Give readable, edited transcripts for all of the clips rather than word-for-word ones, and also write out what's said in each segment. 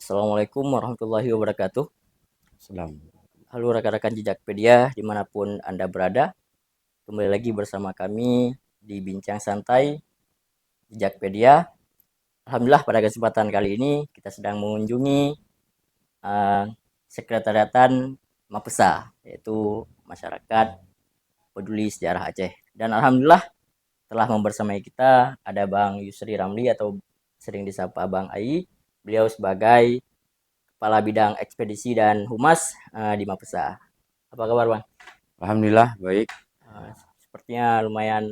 Assalamualaikum warahmatullahi wabarakatuh. Selam. Halo rekan-rekan Jejakpedia dimanapun Anda berada. Kembali lagi bersama kami di Bincang Santai Jejakpedia. Alhamdulillah pada kesempatan kali ini kita sedang mengunjungi uh, Sekretariatan Mapesa, yaitu Masyarakat Peduli Sejarah Aceh. Dan Alhamdulillah telah membersamai kita ada Bang Yusri Ramli atau sering disapa Bang Ai. Beliau sebagai Kepala Bidang Ekspedisi dan Humas di Mapesa. Apa kabar Bang? Alhamdulillah baik. Sepertinya lumayan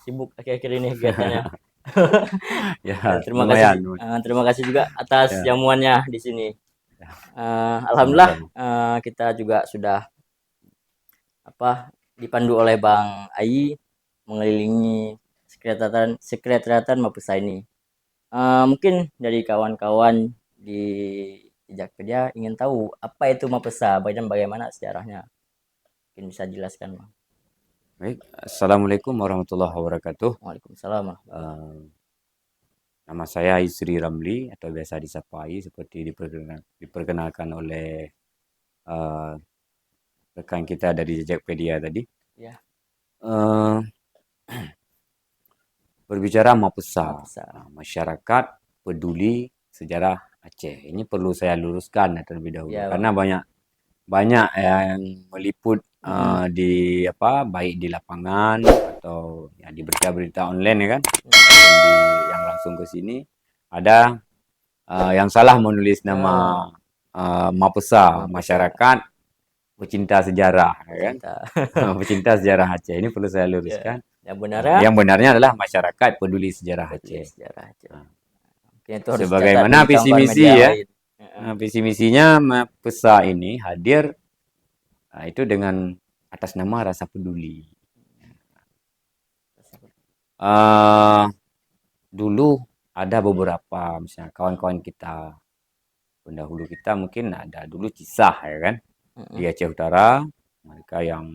sibuk akhir-akhir ini kegiatannya. Dan Ya, terima kasih, lumayan. terima kasih juga atas Ya, jamuannya di sini. ya, Alhamdulillah sama-sama. kita juga sudah dipandu oleh Bang Ai mengelilingi sekretariatan Mapesa ini. Mungkin dari kawan-kawan di Jakpedia ingin tahu apa itu Mapesa dan bagaimana sejarahnya. Mungkin bisa jelaskan, Bang. Baik. Assalamualaikum warahmatullahi wabarakatuh. Waalaikumsalam. Eh, Nama saya Isri Ramli atau biasa disapa Ai seperti diperkenalkan oleh eh, rekan kita dari Jejakpedia tadi. Ya, Eh, Berbicara Mapesa, Mapesa. Masyarakat Peduli Sejarah Aceh. Ini perlu saya luruskan terlebih dahulu Ya, karena Bang. banyak yang meliput Mm-mm. di baik di lapangan atau ya di berita-berita online ya kan, ataupun di yang langsung ke sini ada yang salah menulis nama Mapesa, Mapesa masyarakat pecinta sejarah ya kan. pecinta. Pecinta sejarah Aceh ini perlu saya Ya, luruskan. yang benarnya Yang benarnya adalah masyarakat peduli sejarah peduli Aceh. sejarah aja. Nah, Mungkin itu harus dicatat sebagaimana bagi visi kawan-kawan misi media ya. lain. Ya, Visi misinya Mapesa ini hadir itu dengan atas nama rasa peduli. Uh, Dulu ada beberapa misalnya kawan-kawan kita pendahulu kita mungkin ada dulu kisah ya kan di mm-mm. Aceh Utara, mereka yang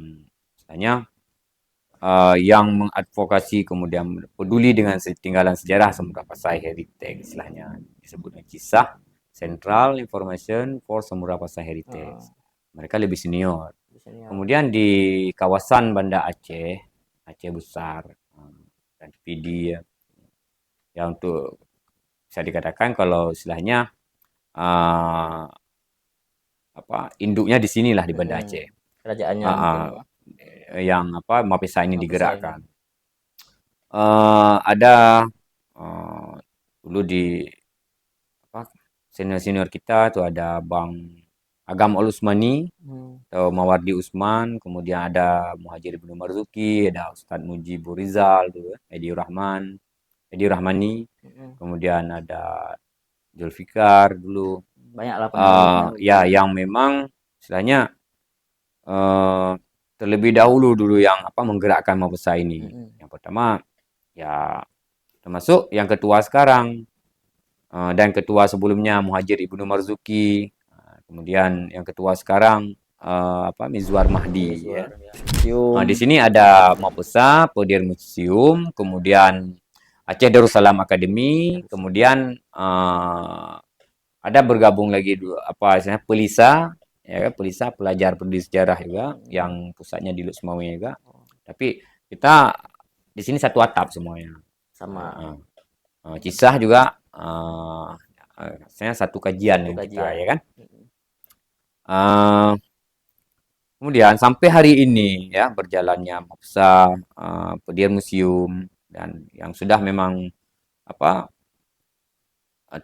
misalnya yang mengadvokasi kemudian peduli dengan setinggalan sejarah Samudra Pasai Heritage, istilahnya disebutnya kisah Central Information for Samudra Pasai Heritage. Oh, Mereka lebih senior. di sini ya. Kemudian di kawasan Banda Aceh, Aceh Besar, dan PD ya untuk bisa dikatakan kalau istilahnya uh, induknya di sinilah di Banda Mm-mm. Aceh. Kerajaannya Uh, mungkin uh, ya, Bang. yang Mapesa ini Mapesa ini. digerakkan. Ada dulu di senior-senior kita tuh ada Bang Agam Ol Usmani atau Mawardi Usman, kemudian ada Muhajir Ibnu Marzuki, ada Ustadz Mujibur Rizal, Edi Rahmani, Mm-mm. kemudian ada Zulfikar dulu. Banyak lah pendahulu-pendahulu Ya, ya. yang memang istilahnya eh, terlebih dahulu dulu yang menggerakkan Mapesa ini. Mm-mm. Yang pertama ya termasuk yang ketua sekarang dan ketua sebelumnya Muhajir Ibnu Marzuki. Kemudian yang ketua sekarang Mizwar Mahdi ya. Mizwar ya. Museum. Di sini ada Mapesa, Podir Museum, kemudian Aceh Darussalam Academy, kemudian ada bergabung lagi istilahnya Pelisa, ya kan, Pelisa pelajar peduli sejarah juga, Mm-mm. yang pusatnya di Luxmawi juga. Tapi kita di sini satu atap semuanya. Sama Kisah juga, saya satu kajian satu dengan kita kajian. ya kan. Mm-mm. Uh, Kemudian sampai hari ini ya berjalannya Mapesa, Pedian Museum dan yang sudah memang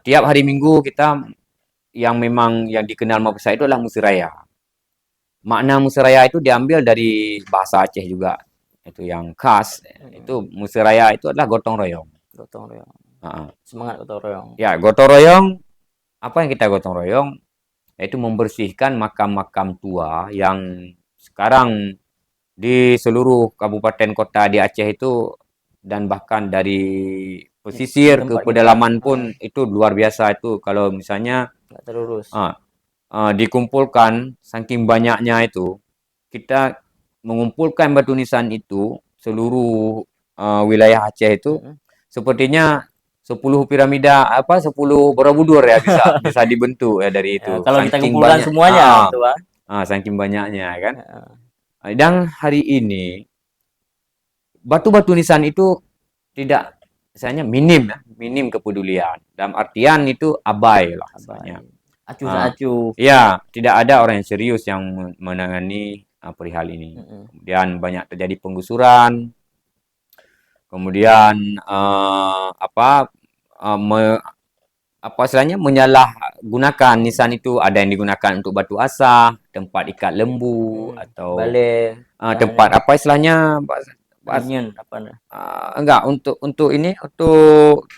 tiap hari Minggu kita yang memang yang dikenal Mapesa itu adalah musiraya. Makna musiraya itu diambil dari bahasa Aceh juga. Itu yang khas. Mm-mm. Itu musiraya itu adalah gotong royong. Gotong royong. Uh, Semangat gotong royong. Ya, gotong royong, apa yang kita gotong royong? Yaitu membersihkan makam-makam tua yang sekarang di seluruh kabupaten kota di Aceh itu dan bahkan dari Di pesisir ke tempat kita pedalaman pun itu luar biasa itu kalau misalnya nggak terurus. dikumpulkan saking banyaknya itu kita mengumpulkan batu nisan itu seluruh wilayah Aceh itu Mm-mm. sepertinya 10 piramida 10 Borobudur ya bisa bisa dibentuk ya dari Ya, itu. kalau kita Saking kumpulkan banyak semuanya itu Bang. saking banyaknya kan. Heeh. Dan hari ini batu-batu nisan itu tidak misalnya minim ya, minim kepedulian. Dalam artian itu abai lah Abai. misalnya. Acuh Ah, acuh. ya, tidak ada orang yang serius yang menangani perihal ini. Heeh. Kemudian banyak terjadi penggusuran, kemudian apa istilahnya menyalahgunakan nisan itu, ada yang digunakan untuk batu asah, tempat ikat lembu atau Balai tempat istilahnya apa istilahnya onion apa nah. enggak untuk ini untuk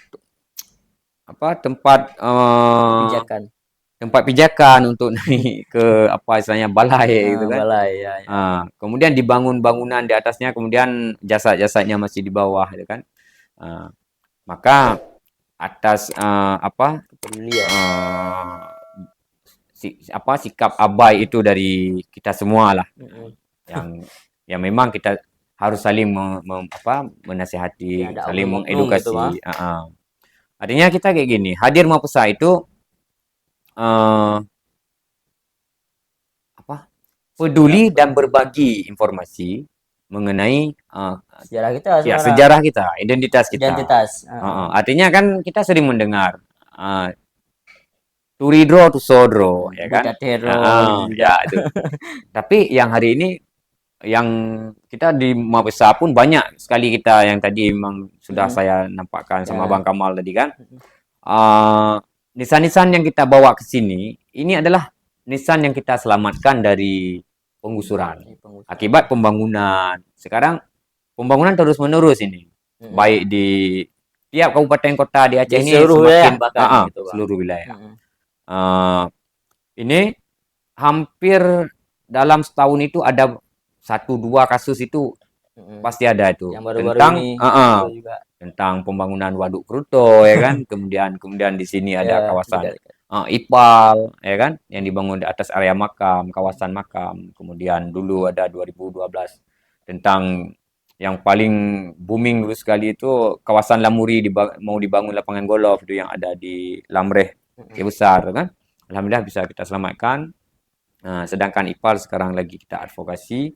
tempat Pijakan. tempat pijakan untuk naik ke apa istilahnya balai gitu kan. Balai ya ya. Kemudian dibangun bangunan di atasnya, kemudian jasad-jasadnya masih di bawah gitu kan. Ah, maka atas Kepedulian. Sikap abai itu dari kita semua lah, Heeh. yang memang kita harus saling menasihati, Ya, ada saling oknum-oknum gitu Bang. mengedukasi. Artinya kita kayak gini, hadir Mapesa itu eh, peduli dan berbagi informasi mengenai Sejarah kita ya sekarang. sejarah kita, identitas kita. Identitas. Artinya kan kita sering mendengar Turidro to Sodro, ya kan? Budatero juga. Ya itu. Tapi yang hari ini yang kita di Mapesa pun banyak sekali kita yang tadi memang sudah saya nampakkan sama Ya. Bang Kamal tadi kan. Nisan-nisan yang kita bawa ke sini ini adalah nisan yang kita selamatkan dari penggusuran akibat pembangunan. Sekarang pembangunan terus-menerus ini. Baik di tiap kabupaten kota di Aceh Di ini seluruh semakin wilayah bahkan gitu, Bang. seluruh wilayah. Ini hampir dalam setahun itu ada 1-2 kasus itu pasti ada itu Yang baru-baru tentang ini juga. tentang pembangunan Waduk Kruto ya kan. kemudian di sini ada Ya, kawasan juga. Ipal ya kan yang dibangun di atas area makam, kawasan makam. Kemudian dulu ada 2012 tentang yang paling booming dulu sekali itu kawasan Lamuri mau dibangun lapangan golf itu yang ada di Lamreh yang besar kan. Alhamdulillah bisa kita selamatkan. Sedangkan Ipal sekarang lagi kita advokasi.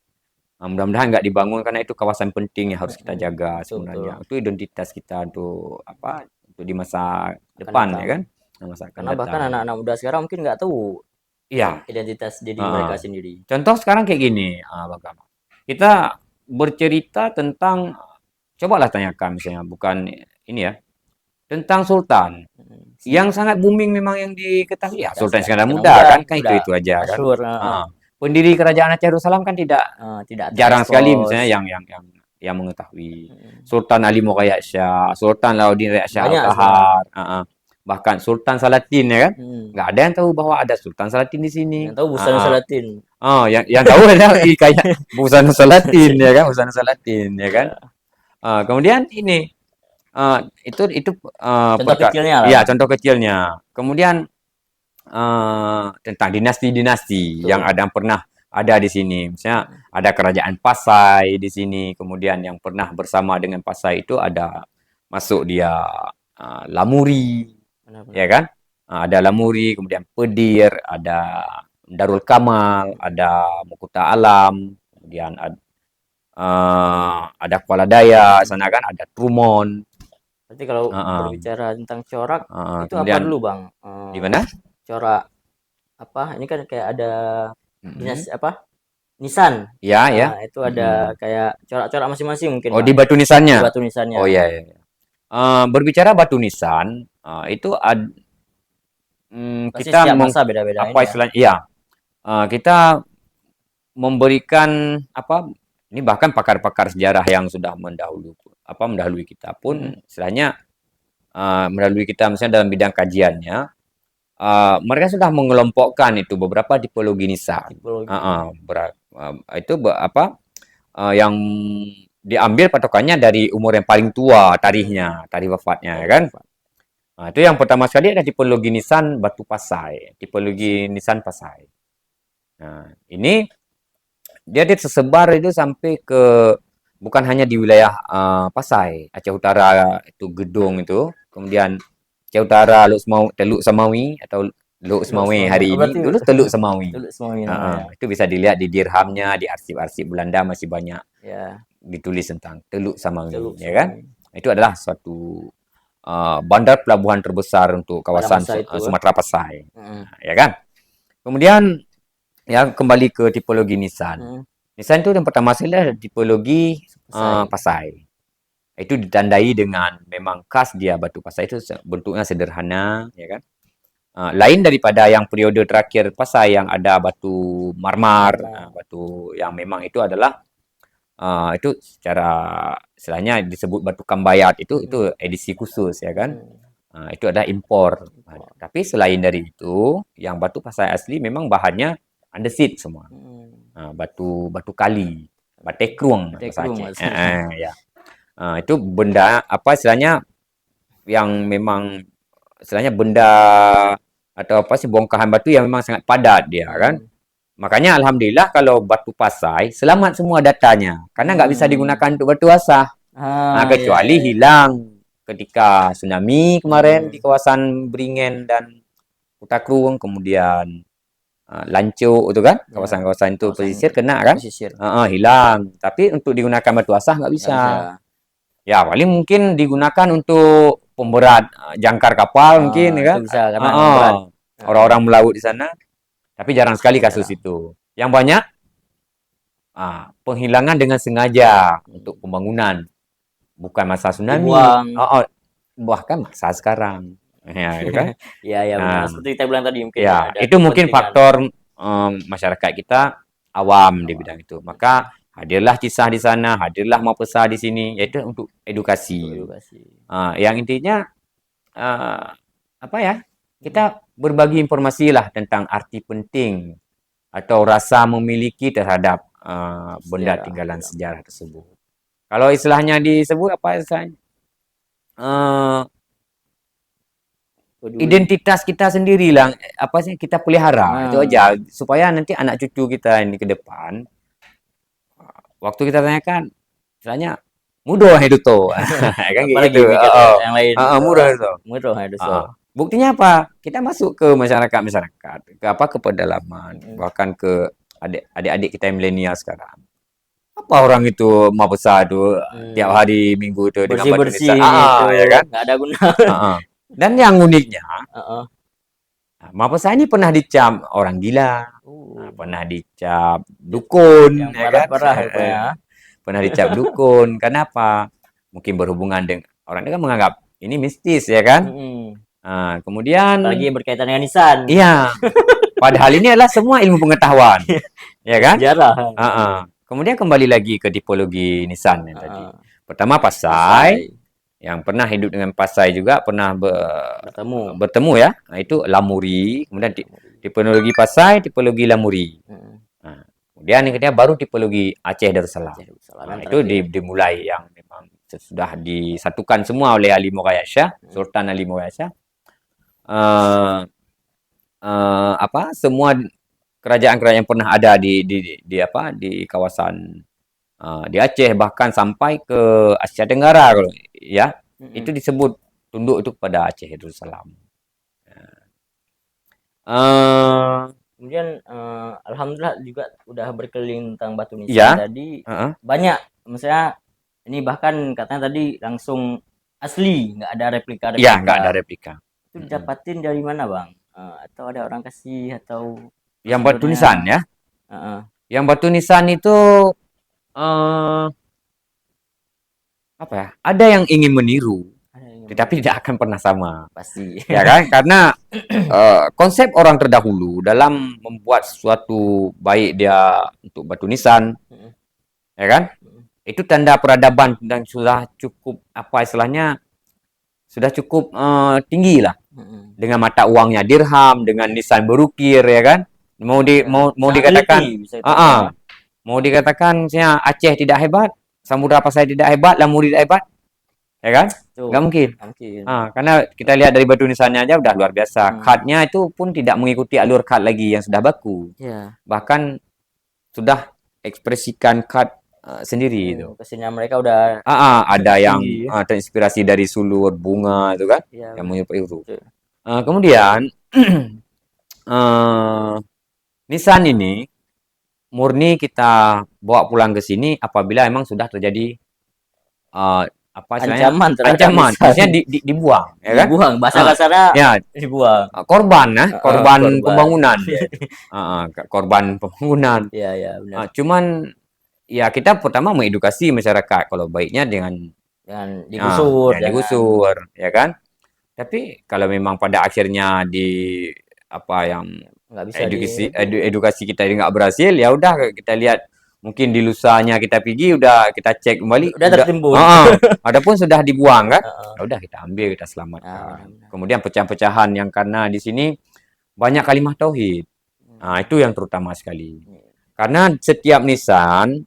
Mudah-mudahan nggak dibangun karena itu kawasan penting yang harus kita jaga sebenarnya. Itu identitas kita untuk di masa depan ya kan. Karena bahkan anak-anak muda sekarang mungkin nggak tahu identitas diri mereka sendiri. Contoh sekarang kayak gini, Bang Kamal. Kita bercerita tentang, cobalah tanyakan misalnya, bukan ini ya, tentang Sultan. Yang sangat booming memang yang diketahui ya Sultan Iskandar Muda kan itu aja kan. Pendiri kerajaan Aceh Darussalam kan tidak jarang sekali misalnya yang mengetahui. Sultan Ali Muqayyad Shah, Sultan Alauddin Riyad Shah Al-Qahar, bahkan Sultan Salatin ya kan. Nggak ada yang tahu bahwa ada Sultan Salatin di sini. Yang tahu Busana Salatin. Yang tahu ada kayak Busana Salatin ya kan, Busana Salatin ya kan. Kemudian ini itu contoh kecilnya lah. Iya, contoh kecilnya. Kemudian tentang dinasti-dinasti yang pernah ada di sini. Misalnya ada kerajaan Pasai di sini, kemudian yang pernah bersama dengan Pasai itu ada masuk dia Lamuri, ya kan? Ada Lamuri, kemudian Pedir, ada Darul Kamal, ada Mukuta Alam, kemudian ada Kuala Daya, sana kan ada Trumon. Berarti kalau berbicara tentang corak itu apa dulu Bang? Di mana? Corak apa? Ini kan kayak ada dinas apa? Nisan. Ya, ya. Itu ada kayak corak-corak masing-masing mungkin. Oh, Bang. Di batu nisannya. Di batu nisannya. Oh iya, iya. Berbicara batu nisan, itu kita masa beda-beda apa istilahnya? Iya. Kita memberikan ini bahkan pakar-pakar sejarah yang sudah mendahului kita pun istilahnya mendahului kita misalnya dalam bidang kajiannya. Mereka sudah mengelompokkan itu beberapa tipologi nisan. Itu yang diambil patokannya dari umur yang paling tua, tarikh wafatnya, ya kan? Itu yang pertama sekali ada tipologi nisan batu Pasai, tipologi nisan Pasai. Nah, ini dia tersebar itu sampai ke bukan hanya di wilayah Pasai, Aceh Utara itu Gedung itu, kemudian Aceh Utara, Teluk Semawi atau Teluk Semawi hari ini. Berarti Dulu Teluk Semawi. Teluk Semawi namanya. Itu bisa dilihat di dirhamnya, di arsip-arsip Belanda masih banyak Ya, ditulis tentang Teluk Semawi, Teluk ya kan? Semawi. Itu adalah suatu bandar pelabuhan terbesar untuk kawasan masa itu, Sumatera Pasai, Mm. ya kan? Kemudian ya kembali ke tipologi Nissan. Mm. Nissan itu yang pertama sekali adalah tipologi Pasai. Pasai. Itu ditandai dengan memang khas dia batu Pasai itu bentuknya sederhana, ya kan? Lain daripada yang periode terakhir Pasai yang ada batu marmar, batu yang memang itu adalah itu secara istilahnya disebut batu kambayat itu edisi khusus, ya kan? Itu adalah impor. Tapi selain dari itu, yang batu Pasai asli memang bahannya andesit semua. Batu kali, batekrung bahasa Aceh. Ya. Itu benda apa istilahnya yang memang istilahnya benda atau apa sih bongkahan batu yang memang sangat padat dia, kan? Makanya alhamdulillah kalau batu Pasai selamat semua datanya karena nggak bisa digunakan untuk batu asah. Kecuali hilang ketika tsunami kemarin di kawasan Beringen dan Kutakrung, kemudian Lancuk itu kan, kawasan-kawasan itu pesisir kena kan, hilang. Tapi untuk digunakan batu asah nggak bisa. Ya paling mungkin digunakan untuk pemberat jangkar kapal mungkin, kan? Bisa, karena orang-orang melaut di sana. Tapi jarang sekali kasus itu. Yang banyak penghilangan dengan sengaja untuk pembangunan. Bukan masa tsunami. Bahkan masa sekarang. Ya, kan? Iya, benar. Seperti kita bilang tadi mungkin. Ya, itu mungkin faktor masyarakat kita awam di bidang itu. Maka hadirlah Cisah di sana, hadirlah Mapesa di sini, yaitu untuk edukasi. Yang intinya apa ya? Kita berbagi informasi lah tentang arti penting atau rasa memiliki terhadap benda tinggalan sejarah tersebut. Kalau istilahnya disebut apa istilahnya? Identitas kita sendirilah, apa sih kita pelihara itu aja supaya nanti anak cucu kita ini ke depan waktu kita tanyakan istilahnya mudah hidup tuh kan gitu. Yang lain mudah itu. Buktinya apa? Kita masuk ke masyarakat, ke pedalaman, bahkan ke adik-adik kita yang milenial sekarang. Apa orang itu Mapesa tuh tiap hari Minggu itu dengan batu nisan, ya kan? Nggak ada guna. Dan yang uniknya, Mapesa ini pernah dicap orang gila, pernah dicap dukun, ya kan? Pernah dicap dukun. Kenapa? Mungkin berhubungan dengan orang itu kan menganggap ini mistis, ya kan? Kemudian lagi berkaitan dengan Nissan. Iya. Padahal ini adalah semua ilmu pengetahuan. Ya kan? Sejarah. Kemudian kembali lagi ke tipologi Nissan yang tadi. Pertama Pasai. Yang pernah hidup dengan Pasai juga pernah bertemu ya. Itu Lamuri, kemudian tipologi Pasai, tipologi Lamuri. Kemudian yang ketiga baru tipologi Aceh Darussalam. Itu dimulai yang memang sudah disatukan semua oleh Ali Moghayat Shah, Sultan Ali Moghayat Shah. Semua kerajaan-kerajaan yang pernah ada di kawasan di Aceh, bahkan sampai ke Asia Tenggara kalau ya itu disebut tunduk itu kepada Aceh Darussalam. Kemudian alhamdulillah juga udah berkeliling tentang batu nisan tadi banyak, misalnya ini bahkan katanya tadi langsung asli, nggak ada replika. Iya, nggak ada replika. Itu didapatin dari mana, Bang? Atau ada orang kasih atau yang batu nisan ya? Yang batu nisan itu apa ya? Ada yang ingin meniru, tetapi tidak akan pernah sama. Pasti. Ya kan? Karena konsep orang terdahulu dalam membuat sesuatu baik dia untuk batu nisan, ya kan? Itu tanda peradaban dan sudah cukup apa istilahnya? Sudah cukup tinggi lah. Dengan mata uangnya dirham, dengan nisan berukir, ya kan? Mau dikatakan mau dikatakan misalnya Aceh tidak hebat, Samudra Pasai tidak hebat, Lamuri tidak hebat, ya kan? Nggak mungkin. Karena kita lihat dari batu nisannya aja udah luar biasa. Khadnya itu pun tidak mengikuti alur khad lagi yang sudah baku. Bahkan sudah ekspresikan khad sendiri itu. Kesenian mereka udah Ada yang tinggi. terinspirasi dari sulur bunga itu kan, Iya, yang benar. menyerupai itu. Betul. Kemudian eh, nisan ini murni kita bawa pulang ke sini apabila emang sudah terjadi apa istilahnya Ancaman terhadap ancaman, nisan. maksudnya dibuang, ya kan? Dibuang, bahasa Ah, kasarnya ya, dibuang. korban, korban Korban. pembangunan, Iya, korban pembangunan. iya, iya, benar. Cuman ya kita pertama mengedukasi masyarakat kalau baiknya Jangan digusur, jangan jangan digusur, ya kan? Tapi kalau memang pada akhirnya di apa yang nggak bisa di edukasi kita ini nggak berhasil, ya udah kita lihat mungkin di lusanya kita pergi udah kita cek kembali udah tertimbun. adapun sudah dibuang kan, Heeh. ya udah kita ambil kita Nah, selamatkan. benar-benar. Kemudian pecahan-pecahan yang karena di sini banyak kalimat tauhid, itu yang terutama sekali. Karena setiap nisan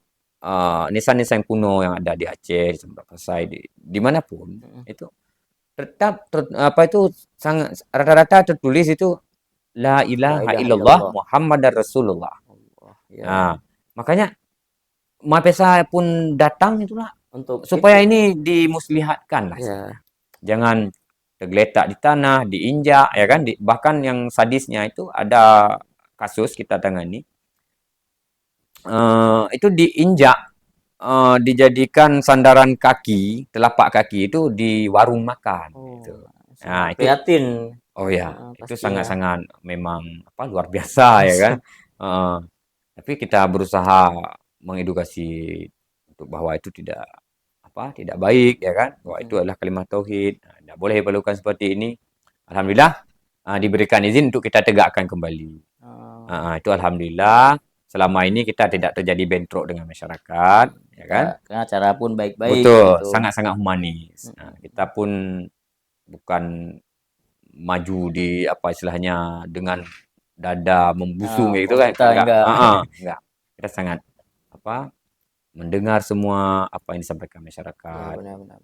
nisan-nisan kuno yang ada di Aceh, di Sumber Pasai, dimanapun itu tetap apa itu sangat rata-rata tertulis itu la La ilaha ilaha illallah illallah. Muhammadar Rasulullah. Allah, ya. Nah, makanya Mapesa pun datang itulah Untuk supaya itu, ini dimuslihatkan lah. ya. Jangan tergeletak di tanah, diinjak, ya kan? Bahkan yang sadisnya itu ada kasus kita tangani, itu diinjak, dijadikan sandaran kaki, telapak kaki itu di warung makan, gitu. Nah, Sangat itu, prihatin. oh ya, itu Pastinya. sangat-sangat memang apa luar biasa ya kan. Heeh. Tapi kita berusaha mengedukasi untuk bahwa itu tidak apa tidak baik ya kan, bahwa itu adalah kalimat tauhid. Tidak boleh diperlukan seperti ini. Alhamdulillah diberikan izin untuk kita tegakkan kembali. Itu alhamdulillah. Selama ini kita tidak terjadi bentrok dengan masyarakat, ya kan? Karena cara pun baik-baik Betul, gitu. sangat-sangat humanis. Kita pun bukan maju di apa istilahnya dengan dada membusung gitu kan, Kita enggak. enggak. Kita sangat apa mendengar semua apa yang disampaikan Ya, masyarakat. benar-benar.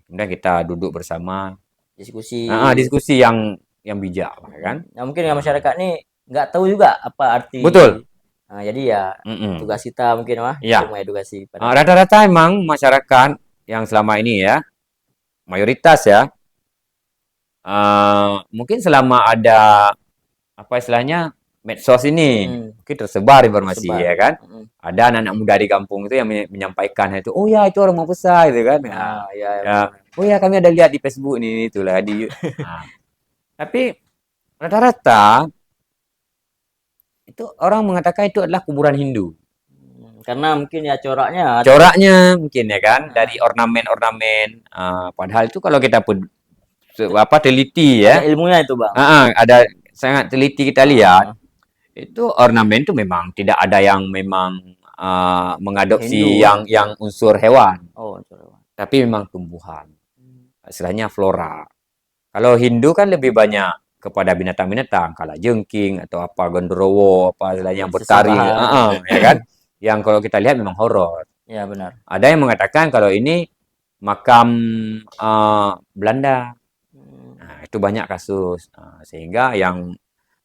Kemudian kita duduk bersama, Diskusi. diskusi yang bijak lah kan. Nah, mungkin yang masyarakat ini nggak tahu juga apa arti. Betul. Jadi ya tugas kita mungkin Ya. untuk mengedukasi Rata-rata emang masyarakat yang selama ini ya mayoritas ya mungkin selama ada apa istilahnya medsos ini mungkin tersebar informasi ya kan. Ada anak-anak muda di kampung itu yang menyampaikan itu, oh ya itu orang Mapesa gitu kan. Oh ya kami ada lihat di Facebook ini itulah di. Tapi rata-rata itu orang mengatakan itu adalah kuburan Hindu. Karena mungkin ya coraknya Mungkin ya kan dari ornamen-ornamen. Padahal itu kalau kita pun teliti ya. Ada ilmunya itu, Bang. Ada sangat teliti kita lihat. Itu ornamen itu memang tidak ada yang memang mengadopsi yang unsur hewan. Unsur hewan. Tapi memang tumbuhan. Istilahnya flora. Kalau Hindu kan lebih banyak kepada binatang-binatang, kalajengking atau apa gondorowo, apa istilahnya yang bertaring, ya kan? Yang kalau kita lihat memang horor. Ya, benar. Ada yang mengatakan kalau ini makam Belanda. Nah, itu banyak kasus. Sehingga yang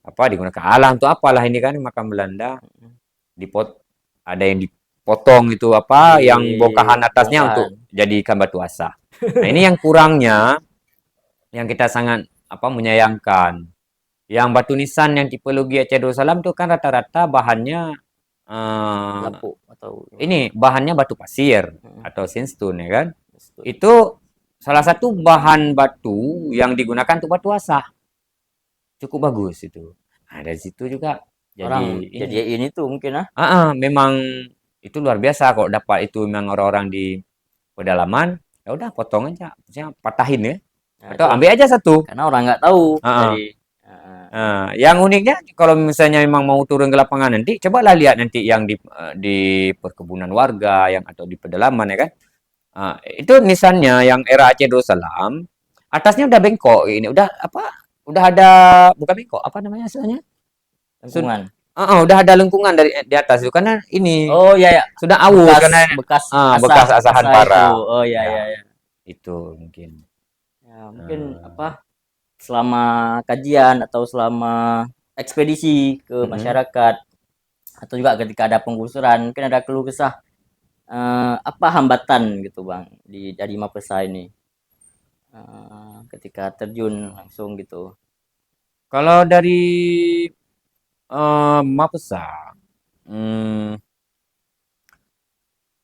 digunakan alam untuk apalah ini kan makam Belanda. Ada yang dipotong itu yang bongkahan atasnya untuk jadikan batu asah. Nah, ini yang kurangnya yang kita sangat menyayangkan. Yang batu nisan yang tipologi Aceh Darussalam itu kan rata-rata bahannya lapuk atau ini bahannya batu pasir atau sandstone ya kan. Itu salah satu bahan batu yang digunakan untuk batu asah. Cukup bagus itu. Nah, dari situ juga jadi ini tuh mungkin memang itu luar biasa kalau dapat itu memang orang-orang di pedalaman, ya udah potong aja, misalnya patahin ya. Atau ambil aja satu. Karena orang nggak tahu. Yang uniknya kalau misalnya memang mau turun ke lapangan nanti, cobalah lihat nanti yang di perkebunan warga yang atau di pedalaman ya kan. Itu nisannya yang era Aceh Darussalam, atasnya udah bengkok ini, udah ada bukan bengkok, apa namanya istilahnya? Lengkungan. Udah ada lengkungan di atas itu karena ini. Oh iya ya. Sudah awus karena bekas asahan parah. Oh iya. Itu mungkin. Ya, mungkin selama kajian atau selama ekspedisi ke masyarakat atau juga ketika ada penggusuran mungkin ada keluh kesah apa hambatan gitu Bang dari Mapesa ini ketika terjun langsung gitu? Kalau dari Mapesa, hmm,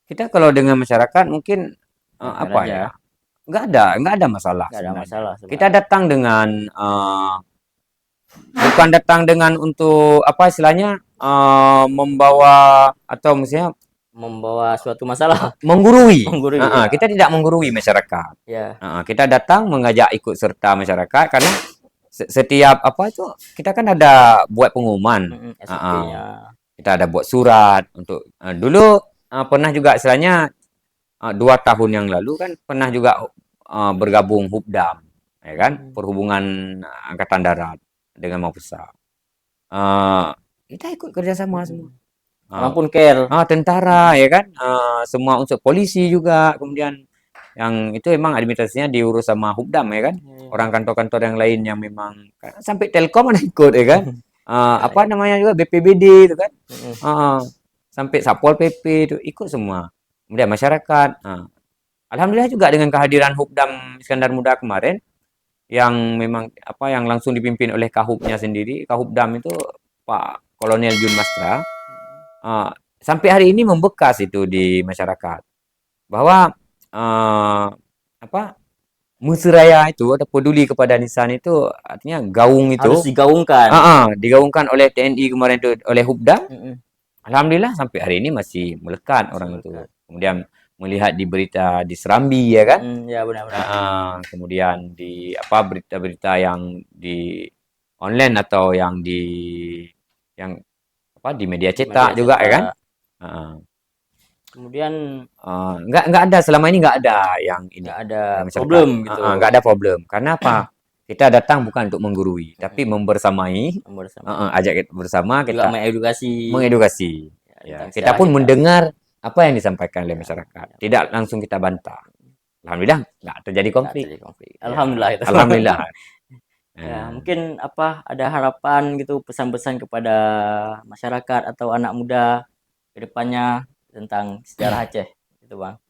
kita kalau dengan masyarakat mungkin Fair-fair apa aja, ya? Nggak ada masalah nggak ada sebenarnya. masalah Kita sebenarnya. datang dengan bukan datang dengan untuk apa istilahnya membawa atau misalnya Membawa suatu masalah, menggurui. menggurui ya. Kita tidak menggurui masyarakat. Ya, Kita datang mengajak ikut serta masyarakat karena setiap apa itu kita kan ada buat pengumuman. SOP-nya. Kita ada buat surat untuk dulu pernah juga istilahnya 2 tahun yang lalu kan pernah juga bergabung Hubdam, ya kan, perhubungan angkatan darat dengan Mapesa. Kita ikut kerjasama semua. Orang pun care. Tentara, ya kan, semua unsur polisi juga, kemudian yang itu emang administrasinya diurus sama Hubdam, ya kan. Orang kantor-kantor yang lain yang memang sampai Telkom ada ikut, ya kan. Apa namanya juga BPBD itu kan. Sampai Satpol PP itu ikut semua. Kemudian masyarakat. Alhamdulillah juga dengan kehadiran Hubdam Iskandar Muda kemarin yang memang apa yang langsung dipimpin oleh Kahubnya sendiri, Kahubdam itu Pak Kolonel Jun Mastra. Sampai hari ini membekas itu di masyarakat bahwa apa Musraya itu atau peduli kepada nisan itu artinya gaung itu Harus digaungkan. digaungkan oleh TNI kemarin itu oleh Hubdam. Alhamdulillah sampai hari ini masih melekat orang itu. Kemudian melihat di berita di Serambi, ya kan. Ya benar-benar. Kemudian di apa berita-berita yang di online atau yang yang apa di media cetak juga, ya kan. Kemudian nggak ada selama ini nggak ada yang ini nggak ada masyarakat. problem gitu. Nggak ada problem. Karena apa? Kita datang bukan untuk menggurui, tapi membersamai, ajak kita bersama, juga kita mengedukasi. Ya, kita pun mendengar apa yang disampaikan oleh masyarakat. Tidak langsung kita bantah. Alhamdulillah nggak terjadi konflik. Alhamdulillah itu. Alhamdulillah. Ya, mungkin apa ada harapan gitu pesan-pesan kepada masyarakat atau anak muda ke depannya tentang sejarah Aceh gitu Bang.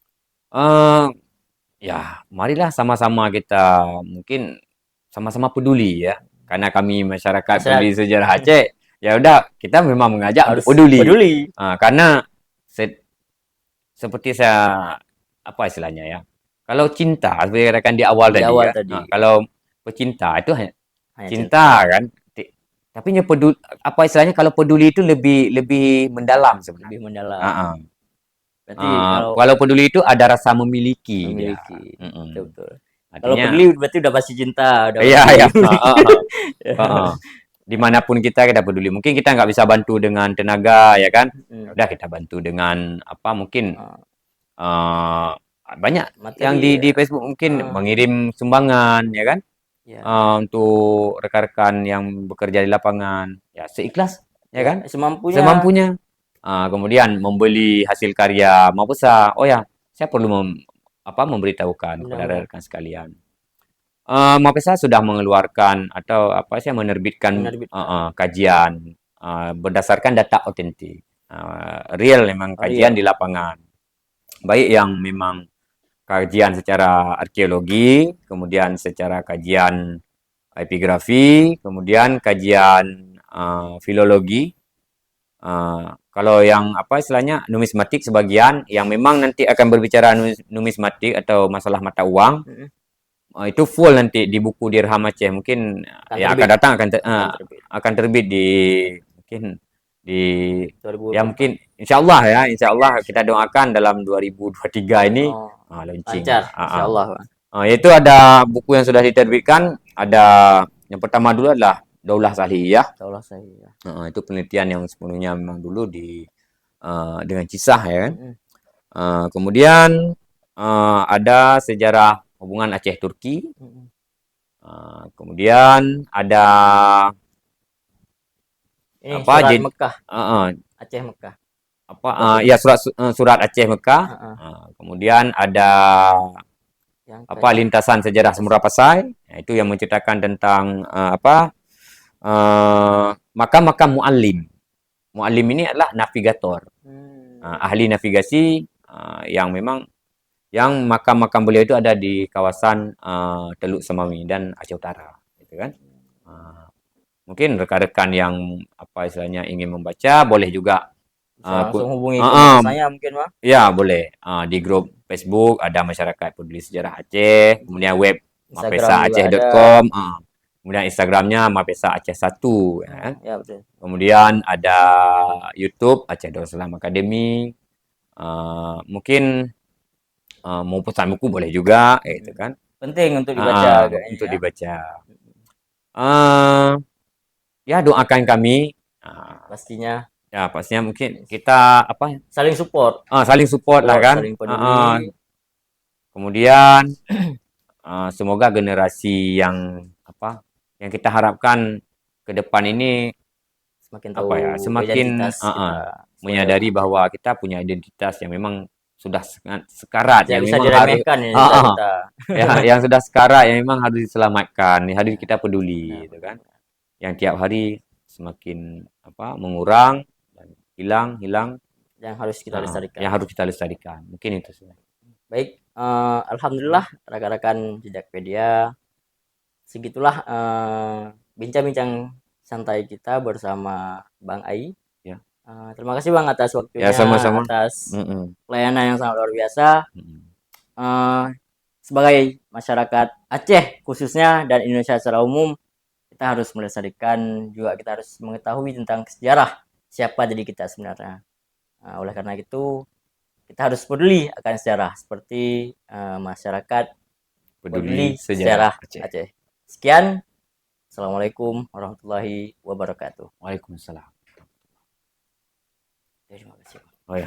Ya, marilah sama-sama kita mungkin sama-sama peduli, ya. Karena kami masyarakat peduli sejarah Aceh, ya udah kita memang mengajak harus untuk peduli. peduli. Karena seperti saya apa istilahnya ya. Kalau cinta, seperti katakan di awal tadi. Kalau pecinta itu hanya cinta kan. Tapi peduli, apa istilahnya kalau peduli itu lebih mendalam sebenarnya. Lebih mendalam. Berarti kalau peduli itu ada rasa memiliki. Betul. Kalau peduli berarti udah pasti cinta. Iya. Dimanapun kita peduli. Mungkin kita nggak bisa bantu dengan tenaga, ya kan. Udah kita bantu dengan apa mungkin banyak materi, yang di Facebook mungkin mengirim sumbangan, ya kan. Untuk rekan-rekan yang bekerja di lapangan, ya seikhlas, ya kan, semampunya. Kemudian membeli hasil karya Mapesa. Oh ya, saya perlu memberitahukan kepada rekan sekalian. Mapesa sudah mengeluarkan atau menerbitkan kajian berdasarkan data otentik, real memang kajian di lapangan, baik yang memang kajian secara arkeologi, kemudian secara kajian epigrafi, kemudian kajian filologi. Kalau yang istilahnya numismatik sebagian yang memang nanti akan berbicara numismatik atau masalah mata uang. Itu full nanti di buku Dirham Aceh mungkin yang akan datang akan terbit di mungkin di 2024. Ya mungkin insyaallah kita doakan dalam 2023 ini launching. Insyaallah. Itu ada buku yang sudah diterbitkan, ada yang pertama dulu adalah Daulah Sahiyah. Itu penelitian yang sepenuhnya memang dulu dengan kisah, ya kan. Kemudian ada sejarah hubungan Aceh Turki. Kemudian ada surat Mekah. Aceh Mekah. Ya surat Aceh Mekah. Kemudian ada lintasan sejarah Semurah Pasai. Itu yang menceritakan tentang makam-makam muallim. Muallim ini adalah navigator. Ahli navigasi yang memang yang makam-makam beliau itu ada di kawasan Teluk Semawi dan Aceh Utara, gitu kan. Mungkin rekan-rekan yang apa istilahnya ingin membaca boleh juga Bisa langsung hubungi uh, kontak saya mungkin, Pak. ya boleh di grup Facebook ada Masyarakat Peduli Sejarah Aceh, kemudian web Instagram juga ada. mapesa-aceh.com, kemudian Instagramnya Mapesa Aceh 1, ya kan. Ya, betul. Kemudian ada YouTube Aceh Darussalam Academy, mungkin mau pesan buku boleh juga, gitu kan. Penting untuk dibaca kayaknya Untuk ya. dibaca. Ya doakan kami, Pastinya ya pastinya mungkin kita apa saling support, saling support lah kan. saling peduli. Kemudian semoga generasi yang apa yang kita harapkan ke depan ini Semakin apa ya tahu semakin identitas kita menyadari sebagai bahwa kita punya identitas yang memang sudah sangat sekarat, tidak yang bisa memang harus diremehkan identitas kita. ya, yang sudah sekarat, yang memang harus diselamatkan, harus kita Benar, peduli, gitu benar, kan. benar. Yang tiap hari semakin apa mengurang dan hilang Yang harus kita lestarikan. yang harus kita lestarikan. Mungkin itu sih. Baik, alhamdulillah rekan-rekan Jejakpedia, segitulah bincang-bincang santai kita bersama Bang Ai. Ya. Terima kasih Bang atas Ya waktunya, sama-sama. atas pelayanan yang sangat luar biasa. Eh, sebagai masyarakat Aceh khususnya dan Indonesia secara umum, kita harus melestarikan, juga kita harus mengetahui tentang sejarah siapa diri kita sebenarnya. Oleh karena itu kita harus peduli akan sejarah seperti masyarakat peduli sejarah Aceh. Sekian, assalamualaikum warahmatullahi wabarakatuh. Waalaikumsalam. Terima kasih. Oh ya.